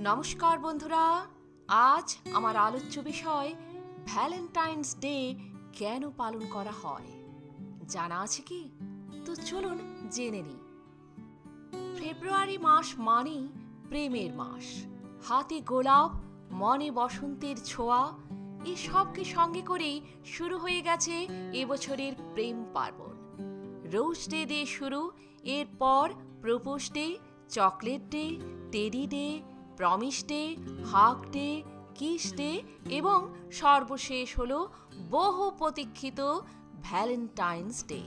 নমস্কার বন্ধুরা, আজ আমার আলোচ্য বিষয় ভ্যালেন্টাইন্স ডে কেন পালন করা হয়। জানা আছে কি? তো চলুন জেনে নিই। ফেব্রুয়ারি মাস মানেই প্রেমের মাস। হাতে গোলাপ, মনে বসন্তের ছোঁয়া, এসবকে সঙ্গে করেই শুরু হয়ে গেছে এবছরের প্রেম পার্বণ। রোজ ডে দিয়ে শুরু, এরপর propose day, chocolate day, teddy day, promise day, hug day, kiss day এবং সর্বশেষ হলো বহু প্রতীক্ষিত ভ্যালেন্টাইন্স ডে।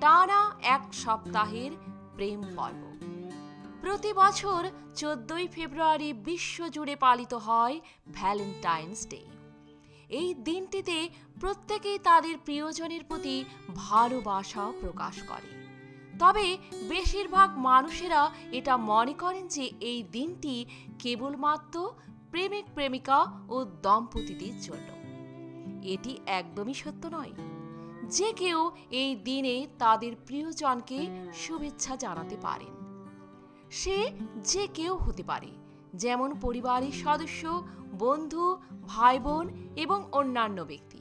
টানা এক সপ্তাহের প্রেম পর্ব। প্রতি বছর 14ই ফেব্রুয়ারি বিশ্বজুড়ে পালিত হয় ভ্যালেন্টাইন্স ডে। এই দিনটিতে প্রত্যেকেই তাদের প্রিয়জনের প্রতি ভালোবাসা প্রকাশ করে। তবে বেশিরভাগ মানুষেরা এটা মনে করেন যে এই দিনটি কেবলমাত্র প্রেমিক প্রেমিকা ও দম্পতিদের জন্য। এটি একদমই সত্য নয়। যে কেউ এই দিনে তাদের প্রিয়জনকে শুভেচ্ছা জানাতে পারেন। সে যে কেউ হতে পারে, যেমন পরিবারের সদস্য, বন্ধু, ভাই বোন এবং অন্যান্য ব্যক্তি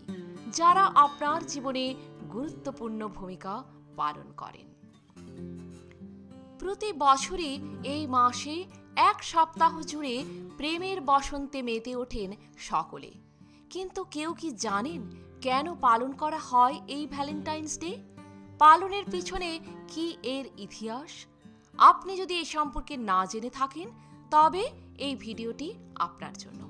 যারা আপনার জীবনে গুরুত্বপূর্ণ ভূমিকা পালন করেন। প্রতি বছরই এই মাসে এক সপ্তাহ জুড়ে প্রেমের বসন্তে মেতে ওঠেন সকলে। কিন্তু কেউ কি জানেন কেন পালন করা হয় এই ভ্যালেন্টাইন্স ডে? পালনের পিছনে কি এর ইতিহাস? আপনি যদি এ সম্পর্কে না জেনে থাকেন, তবে এই ভিডিওটি আপনার জন্য।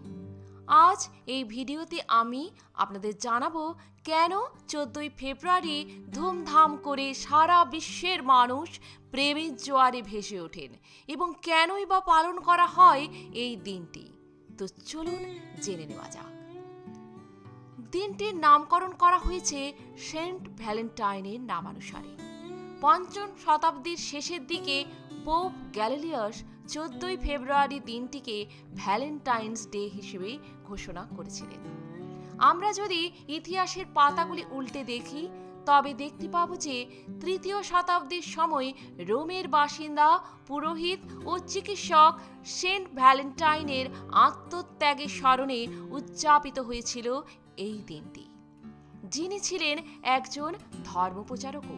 আজ এই ভিডিওতে আমি আপনাদের জানাবো কেন 14ই ফেব্রুয়ারি ধুমধাম করে সারা বিশ্বের মানুষ প্রেমের জোয়ারে ভেসে ওঠেন এবং কেনই বা পালন করা হয় এই দিনটি। তো চলুন জেনে নেওয়া যাক। দিনটির নামকরণ করা হয়েছে সেন্ট ভ্যালেন্টাইনের নামানুসারে। 5ম শতাব্দীর শেষের দিকে পোপ গ্যালিলিয়াস 14ই ফেব্রুয়ারি দিনটিকে ভ্যালেন্টাইন্স ডে হিসেবে ঘোষণা করেছিলেন। আমরা যদি ইতিহাসের পাতাগুলি উল্টে দেখি, তবে দেখতে পাব যে 3য় শতাব্দীর সময় রোমের বাসিন্দা, পুরোহিত ও চিকিৎসক সেন্ট ভ্যালেন্টাইনের আত্মত্যাগের স্মরণে উদযাপিত হয়েছিল এই দিনটি। যিনি ছিলেন একজন ধর্মপ্রচারকও।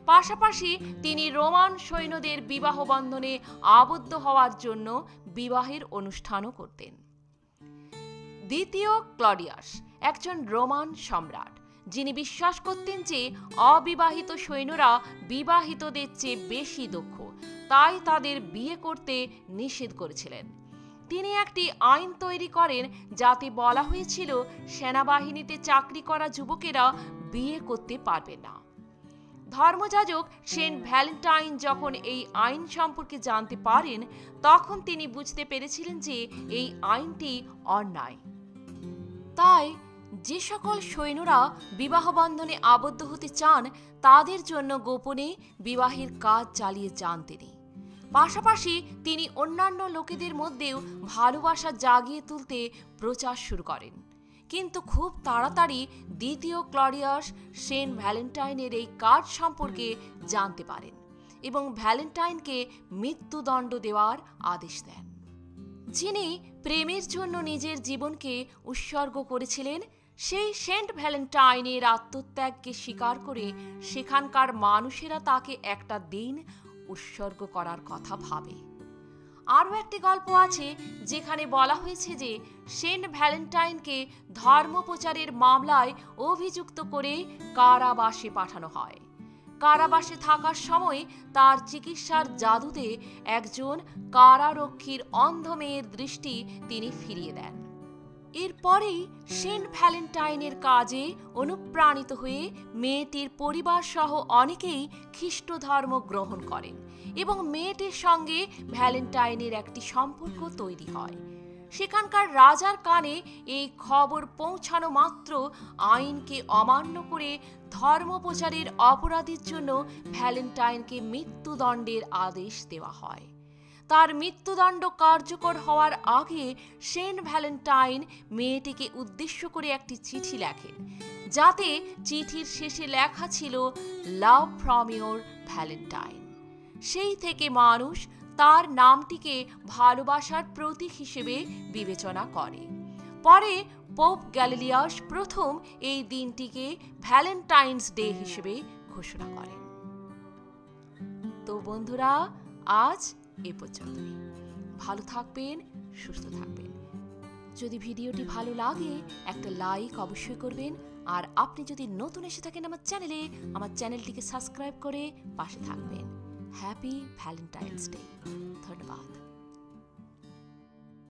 পাশাপাশি তিনি রোমান সৈন্যদের বিবাহ বন্ধনে আবদ্ধ হওয়ার জন্য বিবাহের অনুষ্ঠানও করতেন। দ্বিতীয় ক্লডিয়াস একজন রোমান সম্রাট, যিনি বিশ্বাস করতেন যে অবিবাহিত সৈন্যরা বিবাহিতদের চেয়ে বেশি দক্ষ, তাই তাদের বিয়ে করতে নিষেধ করেছিলেন। তিনি একটি আইন তৈরি করেন যাতে বলা হয়েছিল সেনাবাহিনীতে চাকরি করা যুবকেরা বিয়ে করতে পারবে না। ধর্মযাজক সেন্ট ভ্যালেন্টাইন যখন এই আইন সম্পর্কে জানতে পারেন, তখন তিনি বুঝতে পেরেছিলেন যে এই আইনটি অন্যায়। তাই যে সকল সৈন্যরা বিবাহ বন্ধনে আবদ্ধ হতে চান, তাদের জন্য গোপনে বিবাহের কাজ চালিয়ে যান তিনি। পাশাপাশি তিনি অন্যান্য লোকেদের মধ্যেও ভালোবাসা জাগিয়ে তুলতে প্রচার শুরু করেন। কিন্তু খুব তাড়াতাড়ি দ্বিতীয় ক্লডিয়াস সেন্ট ভ্যালেন্টাইনের এই কাজ সম্পর্কে জানতে পারেন এবং ভ্যালেন্টাইনকে মৃত্যুদণ্ড দেওয়ার আদেশ দেন। যিনি প্রেমের জন্য নিজের জীবনকে উৎসর্গ করেছিলেন, সেই সেন্ট ভ্যালেন্টাইনের আত্মত্যাগকে স্বীকার করে সেখানকার মানুষেরা তাকে একটা দিন উৎসর্গ করার কথা ভাবে। আরও একটি গল্প আছে যেখানে বলা হয়েছে যে সেন্ট ভ্যালেন্টাইনকে ধর্মপ্রচারের মামলায় অভিযুক্ত করে কারাবাসে পাঠানো হয়। কারাবাসে থাকার সময় তার চিকিৎসার জাদুতে একজন কারারক্ষীর অন্ধ মেয়ের দৃষ্টি তিনি ফিরিয়ে দেন। এরপরেই সেন্ট ভ্যালেন্টাইনের কাজে অনুপ্রাণিত হয়ে মেয়েটির পরিবার সহ অনেকেই খ্রিস্ট ধর্ম গ্রহণ করেন এবং মেয়েটির সঙ্গে ভ্যালেন্টাইনের একটি সম্পর্ক তৈরি হয়। সেখানকার রাজার কানে এই খবর পৌঁছানো মাত্র আইনকে অমান্য করে ধর্মপ্রচারের অপরাধীর জন্য ভ্যালেন্টাইনকে মৃত্যুদণ্ডের আদেশ দেওয়া হয়। তার মৃত্যুদণ্ড কার্যকর হওয়ার আগে সেন্ট ভ্যালেন্টাইন মেয়েটিকে উদ্দেশ্য করে একটি চিঠি লেখেন, যাতে চিঠির শেষে লেখা ছিল লাভ ফ্রম ইয়োর ভ্যালেন্টাইন। সেই থেকে মানুষ তার নামটিকে ভালোবাসার প্রতীক হিসেবে বিবেচনা করে। পরে পোপ গ্যালিলিয়াস প্রথম এই দিনটিকে ভ্যালেন্টাইন্স ডে হিসেবে ঘোষণা করেন। তো বন্ধুরা, আজ এ পর্যন্তই। ভালো থাকবেন, সুস্থ থাকবেন। যদি ভিডিওটি ভালো লাগে একটা লাইক অবশ্যই করবেন, আর আপনি যদি নতুন এসে থাকেন আমার চ্যানেলটিকে সাবস্ক্রাইব করে পাশে থাকবেন। Happy Valentine's day. ধন্যবাদ।